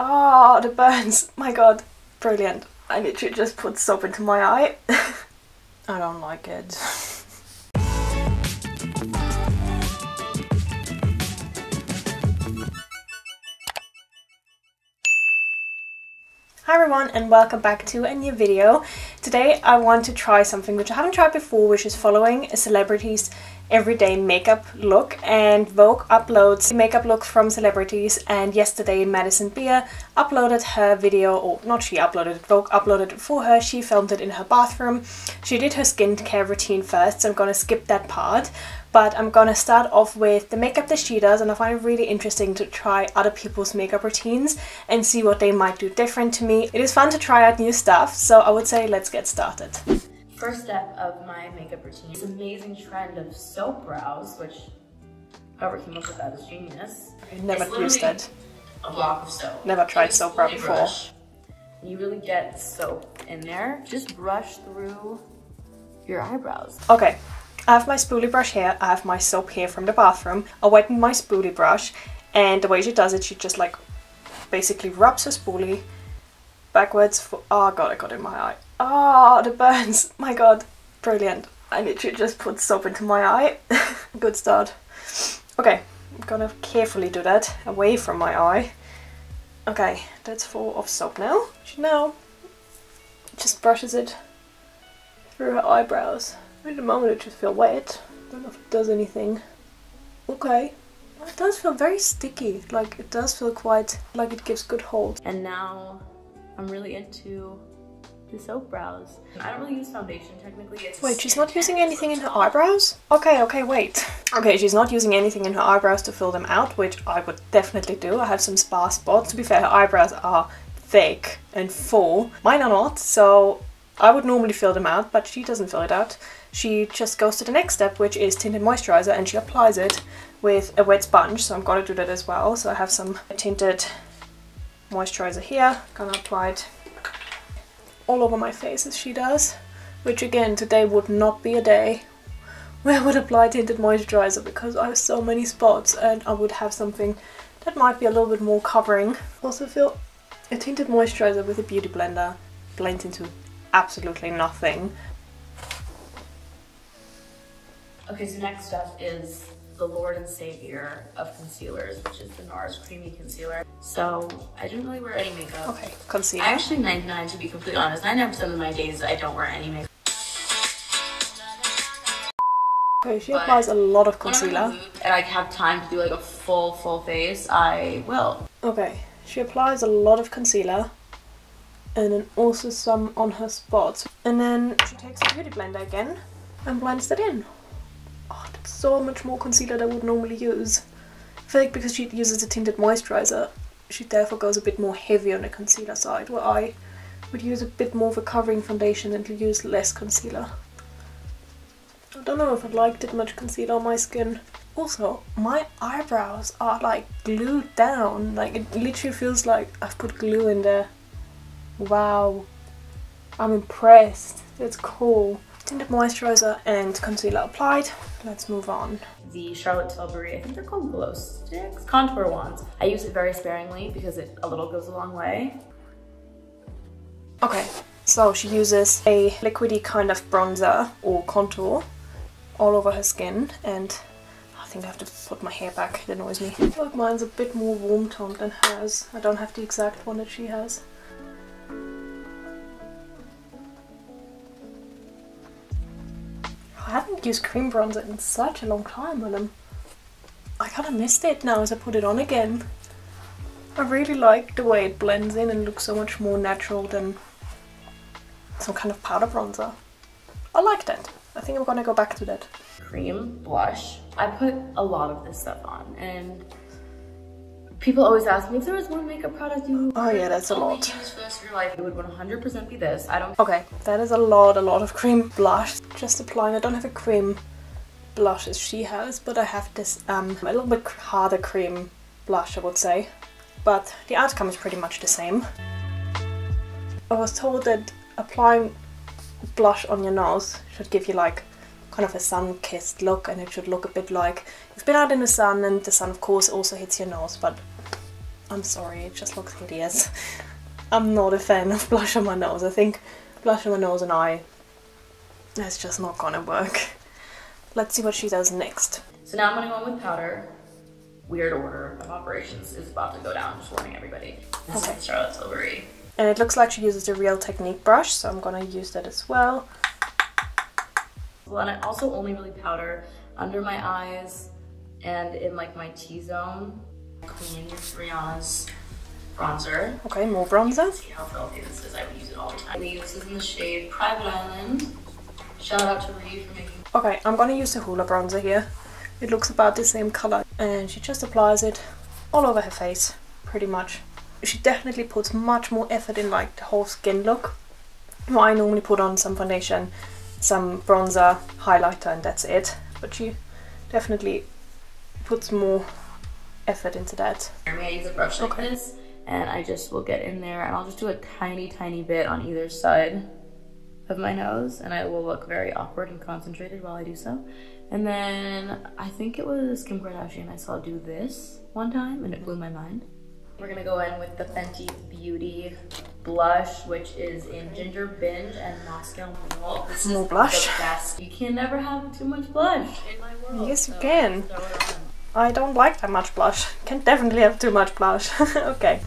Oh, the burns. My god. Brilliant. I literally just put soap into my eye. I don't like it. Hi everyone and welcome back to a new video. Today I want to try something which I haven't tried before, which is following a celebrity's everyday makeup look. And Vogue uploads makeup looks from celebrities, and yesterday Madison Beer uploaded her video, or not she uploaded it, Vogue uploaded it for her. She filmed it in her bathroom. She did her skincare routine first, so I'm gonna skip that part. But I'm gonna start off with the makeup that she does, and I find it really interesting to try other people's makeup routines and see what they might do different to me. It is fun to try out new stuff, so I would say let's get started. First step of my makeup routine is this amazing trend of soap brows, which whoever came up with that is genius. I've never used it. A block of soap. Never tried soap brow before. Brush. You really get soap in there. Just brush through your eyebrows. Okay. I have my spoolie brush here, I have my soap here from the bathroom. I wet my spoolie brush, and the way she does it, she just like basically rubs her spoolie backwards for— oh god, I got it in my eye. Oh, the burns. My god. Brilliant. I literally just put soap into my eye. Good start. Okay, I'm gonna carefully do that away from my eye. Okay, that's full of soap now. She now just brushes it through her eyebrows. At the moment it just feels wet. I don't know if it does anything. Okay. It does feel very sticky. Like, it does feel quite like it gives good hold. And now I'm really into the soap brows. I don't really use foundation technically. Wait, she's not using anything in her eyebrows? Okay, wait. Okay, she's not using anything in her eyebrows to fill them out, which I would definitely do. I have some sparse spots. To be fair, her eyebrows are thick and full. Mine are not, so I would normally fill them out, but she doesn't fill it out. She just goes to the next step, which is Tinted Moisturizer, and she applies it with a wet sponge, so I'm gonna do that as well. So I have some Tinted Moisturizer here, gonna apply it all over my face as she does, which again, today would not be a day where I would apply Tinted Moisturizer because I have so many spots and I would have something that might be a little bit more covering. Also feel a Tinted Moisturizer with a beauty blender blends into absolutely nothing. Okay, so next up is the Lord and Savior of concealers, which is the Nars Creamy Concealer. So I didn't really wear any makeup. Okay, concealer. Actually, 99 to be completely honest. 99% of my days I don't wear any makeup. Okay, she applies a lot of concealer. And I have time to do like a full face, I will. Okay, she applies a lot of concealer and then also some on her spots. And then she takes the beauty blender again and blends that in. Oh, that's so much more concealer than I would normally use. I feel like because she uses a tinted moisturizer, she therefore goes a bit more heavy on the concealer side, where I would use a bit more of a covering foundation and use less concealer. I don't know if I'd like that much concealer on my skin. Also, my eyebrows are like glued down. Like, it literally feels like I've put glue in there. Wow. I'm impressed. That's cool. Tinted moisturizer and concealer applied. Let's move on. The Charlotte Tilbury, I think they're called glow sticks, contour wands. I use it very sparingly because it a little goes a long way. Okay, so she uses a liquidy kind of bronzer or contour all over her skin, and I think I have to put my hair back, it annoys me. I feel like mine's a bit more warm toned than hers. I don't have the exact one that she has. I haven't used cream bronzer in such a long time on them. I kind of missed it now as I put it on again. I really like the way it blends in and looks so much more natural than some kind of powder bronzer. I like that. I think I'm gonna go back to that. Cream blush. I put a lot of this stuff on, and people always ask me if there was one makeup product you that's a lot. use for the rest of your life. It would 100% be this. I don't. Okay, that is a lot of cream blush. Just applying. I don't have a cream blush as she has, but I have this a little bit harder cream blush, I would say. But the outcome is pretty much the same. I was told that applying blush on your nose should give you like kind of a sun-kissed look, and it should look a bit like you've been out in the sun, and the sun of course also hits your nose, but I'm sorry, it just looks hideous. I'm not a fan of blush on my nose. I think blush on my nose and eye, that's just not gonna work. Let's see what she does next. So now I'm gonna go in with powder. Weird order of operations is about to go down, just warning everybody. This is Charlotte Tilbury. And it looks like she uses a Real Technique brush, so I'm gonna use that as well. Well, and I also only really powder under my eyes and in like my T-zone. Clean Rihanna's bronzer. Okay, more bronzer. See how filthy this is, I would use it all the time. This is in the shade Private Island. Shout out to Ree for making. Okay, I'm gonna use the Hoola bronzer here. It looks about the same color, and she just applies it all over her face, pretty much. She definitely puts much more effort in like the whole skin look. Well, I normally put on some foundation, some bronzer, highlighter, and that's it. But she definitely puts more effort into that. I use a brush like this, and I just will get in there, and I'll just do a tiny bit on either side of my nose, and I will look very awkward and concentrated while I do so. And then I think it was Kim Kardashian I saw do this one time, and it blew my mind. We're gonna go in with the Fenty Beauty blush, which is in Ginger Binge and Moscow Mule. This is more blush. The best. You can never have too much blush in my world. Yes, you can. I don't like that much blush. Can definitely have too much blush. Okay.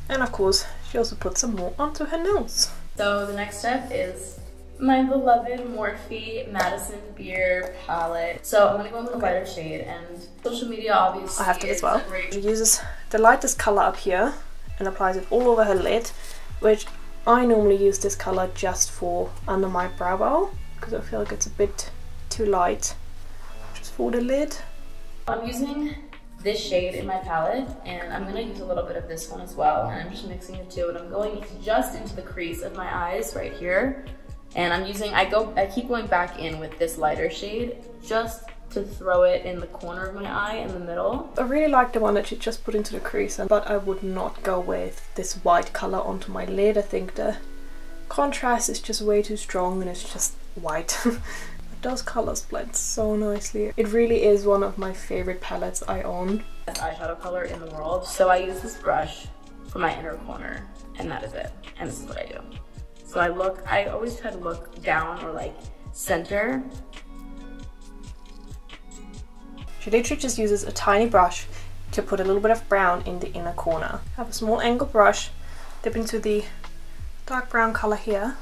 And of course, she also put some more onto her nose. So the next step is my beloved Morphe Madison Beer palette. So I'm gonna go in with a lighter shade, and social media obviously I have to as well. She uses the lightest color up here and applies it all over her lid, which I normally use this color just for under my brow bone because I feel like it's a bit too light just for the lid. I'm using this shade in my palette, and I'm gonna use a little bit of this one as well, and I'm just mixing the two, and I'm going just into the crease of my eyes right here. And I'm using, I keep going back in with this lighter shade just to throw it in the corner of my eye in the middle. I really like the one that she just put into the crease, but I would not go with this white color onto my lid. I think the contrast is just way too strong and it's just white. But those colors blend so nicely. It really is one of my favorite palettes I own. Best eyeshadow color in the world. So I use this brush for my inner corner, and that is it. And this is what I do. So I always try to look down or like center. She literally just uses a tiny brush to put a little bit of brown in the inner corner. I have a small angle brush, dip into the dark brown color here,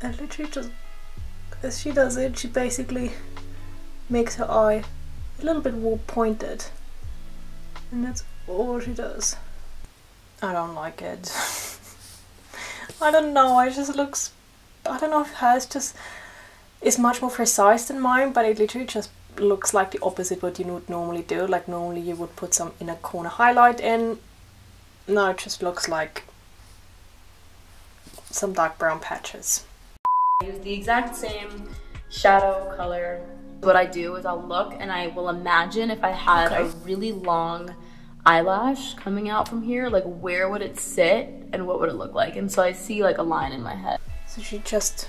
and literally just, as she does it, she basically makes her eye a little bit more pointed, and that's all she does. I don't like it. I don't know, it just looks, I don't know if hers just is much more precise than mine, but it literally just looks like the opposite what you would normally do. Like normally you would put some inner corner highlight in. No, it just looks like some dark brown patches. I use the exact same shadow color. What I do is I'll look and I will imagine if I had a really long eyelash coming out from here, like where would it sit and what would it look like? And so I see like a line in my head. So she just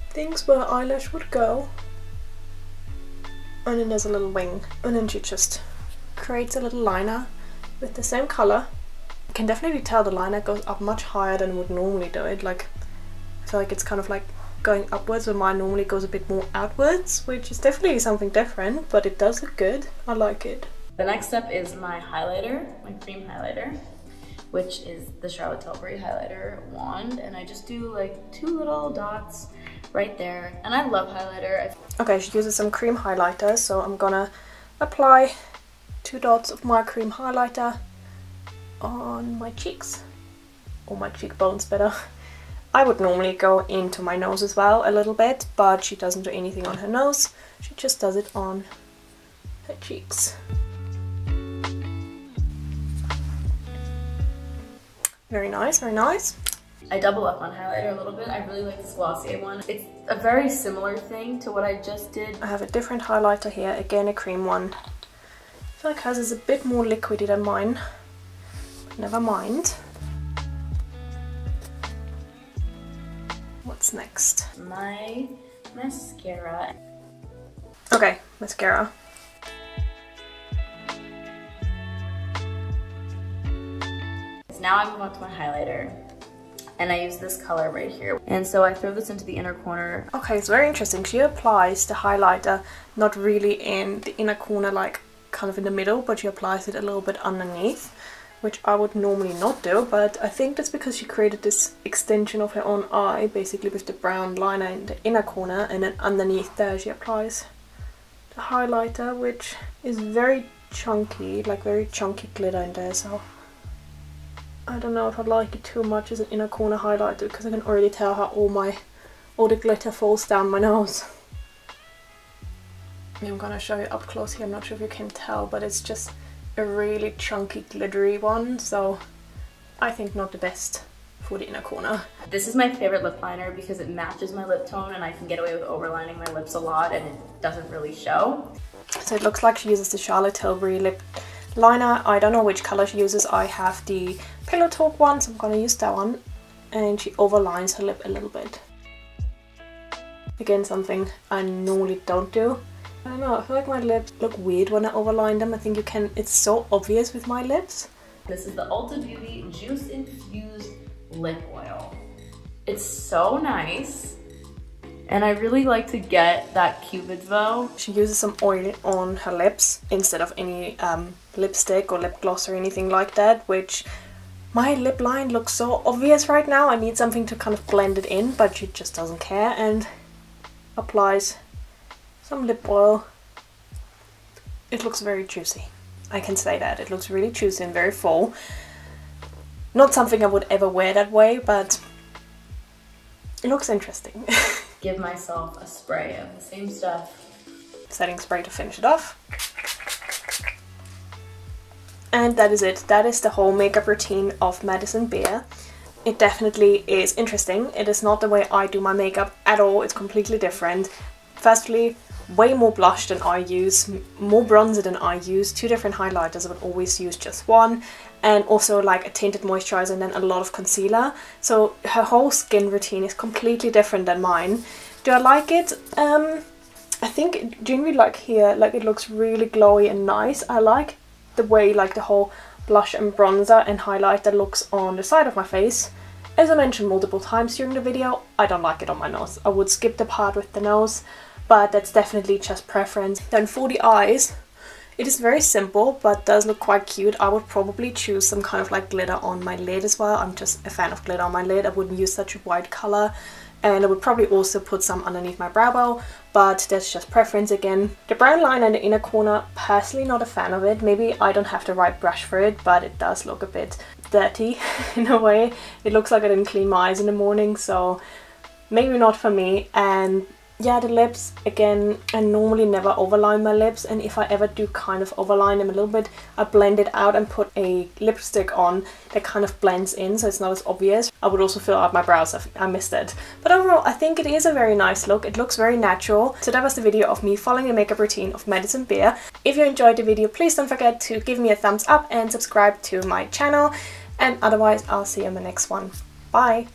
thinks where her eyelash would go, and then there's a little wing, and then she just creates a little liner with the same color. You can definitely tell the liner goes up much higher than would normally do it. Like I feel like it's kind of like going upwards, where mine normally goes a bit more outwards, which is definitely something different, but it does look good. I like it. The next step is my highlighter, my cream highlighter, which is the Charlotte Tilbury highlighter wand, and I just do like 2 little dots right there, and I love highlighter. Okay, she uses some cream highlighter, so I'm gonna apply 2 dots of my cream highlighter on my cheeks, or my cheekbones better. I would normally go into my nose as well a little bit, but she doesn't do anything on her nose, she just does it on her cheeks. Very nice, very nice. I double up on highlighter a little bit. I really like this Glossier one. It's a very similar thing to what I just did. I have a different highlighter here, again a cream one. I feel like hers is a bit more liquidy than mine, but never mind. What's next? My mascara. Okay, mascara. now I move on to my highlighter. And I use this color right here. And so I throw this into the inner corner. Okay, it's very interesting. She applies the highlighter not really in the inner corner, like kind of in the middle, but she applies it a little bit underneath, which I would normally not do, but I think that's because she created this extension of her own eye, basically with the brown liner in the inner corner, and then underneath there she applies the highlighter, which is very chunky, like very chunky glitter in there, so I don't know if I like it too much as an inner corner highlighter, because I can already tell how all the glitter falls down my nose. I'm gonna show you up close here. I'm not sure if you can tell, but it's just a really chunky glittery one, so I think not the best for the inner corner. This is my favorite lip liner because it matches my lip tone and I can get away with overlining my lips a lot and it doesn't really show. So it looks like she uses the Charlotte Tilbury lip liner. I don't know which color she uses. I have the Pillow Talk one, so I'm gonna use that one. And she overlines her lip a little bit. Again, something I normally don't do. I don't know, I feel like my lips look weird when I overline them. I think you can, it's so obvious with my lips. This is the Ulta Beauty Juice Infused Lip Oil. It's so nice. And I really like to get that Cupid's bow. She uses some oil on her lips instead of any lipstick or lip gloss or anything like that, which my lip line looks so obvious right now. I need something to kind of blend it in, but she just doesn't care and applies some lip oil. It looks very juicy. I can say that. It looks really juicy and very full. Not something I would ever wear that way, but it looks interesting. Give myself a spray of the same stuff. Setting spray to finish it off. And that is it. That is the whole makeup routine of Madison Beer. It definitely is interesting. It is not the way I do my makeup at all. It's completely different. Firstly, way more blush than I use, more bronzer than I use, 2 different highlighters. I would always use just one, and also like a tinted moisturizer and then a lot of concealer. So her whole skin routine is completely different than mine. Do I like it? I think generally, like here, like it looks really glowy and nice. I like the way like the whole blush and bronzer and highlighter looks on the side of my face. As I mentioned multiple times during the video, I don't like it on my nose. I would skip the part with the nose, but that's definitely just preference. Then for the eyes, it is very simple but does look quite cute. I would probably choose some kind of like glitter on my lid as well. I'm just a fan of glitter on my lid. I wouldn't use such a white color, and I would probably also put some underneath my brow bone, but that's just preference again. The brown line in the inner corner, personally not a fan of it. Maybe I don't have the right brush for it, but it does look a bit dirty in a way. It looks like I didn't clean my eyes in the morning, so maybe not for me. And yeah, the lips, again, I normally never overline my lips, and if I ever do kind of overline them a little bit, I blend it out and put a lipstick on that kind of blends in so it's not as obvious. I would also fill out my brows if I missed it. But overall, I think it is a very nice look. It looks very natural. So that was the video of me following the makeup routine of Madison Beer. If you enjoyed the video, please don't forget to give me a thumbs up and subscribe to my channel. And otherwise, I'll see you in the next one. Bye!